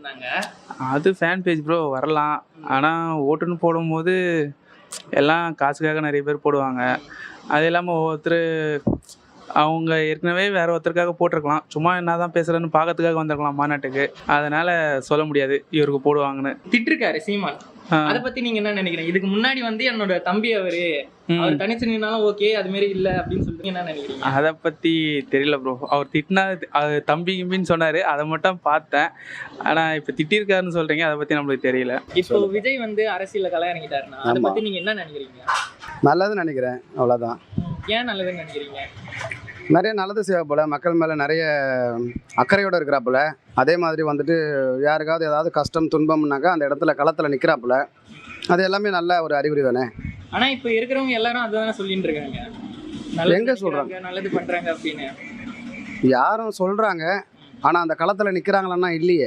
இருந்தாங்க. அது fan page bro வரலாம். ஆனால் ஓட்டுன்னு போடும்போது எல்லாம் காசுக்காக நிறைய பேர் போடுவாங்க. அது இல்லாமல் ஒவ்வொருத்தர் அவங்க ஏற்கனவே வேற ஒருத்தருக்காக போட்டிருக்கலாம். சும்மா என்ன தான் பேசுகிறேன்னு பார்க்கறதுக்காக வந்திருக்கலாம் மாநாட்டுக்கு. அதனால் சொல்ல முடியாது இவருக்கு போடுவாங்கன்னு. திட்டிருக்காரு சீமான். அத பத்தி நீங்க என்ன நினைக்கிறீங்க? இதுக்கு முன்னாடி வந்து என்னோட தம்பி அவர் தனிச்சு நின்னாலும் ஓகே, அது மாதிரி இல்ல அப்படின்னு சொல்லிட்டு என்ன நினைக்கிறீங்க? அதை பற்றி தெரியல ப்ரோ. அவர் திட்டினா அது தம்பி கிம்பின்னு சொன்னார், அதை மட்டும் பார்த்தேன். ஆனால் இப்போ திட்டிருக்காருன்னு சொல்கிறீங்க, அதை பற்றி நம்மளுக்கு தெரியல. இப்போ விஜய் வந்து அரசியல்ல களை இறங்கிட்டாருன்னா அதை ஆமா. பத்தி நீங்க என்ன நினைக்கிறீங்க? நல்லதுன்னு நினைக்கிறேன், அவ்வளோதான். ஏன் நல்லதுன்னு நினைக்கிறீங்க? நிறைய நல்லது செய்வ போல, மக்கள் மேலே நிறைய அக்கறையோடு இருக்கிறாப்புல. அதே மாதிரி வந்துட்டு யாருக்காவது ஏதாவது கஷ்டம் துன்பம்னாக்கா அந்த இடத்துல களத்தில் நிற்கிறாப்புல. அது எல்லாமே நல்ல ஒரு அறிகுறி தானே. ஆனா இப்ப இருக்கிறவங்க எல்லாரும் அதுதானே சொல்லிட்டு இருக்காங்க. நல்லது எங்க நினைக்கிறாங்க, நல்லது பண்றாங்க அப்படின்னு. யாரும் சொல்கிறாங்க, ஆனால் அந்த களத்தில் நிற்கிறாங்களான்னா இல்லையே.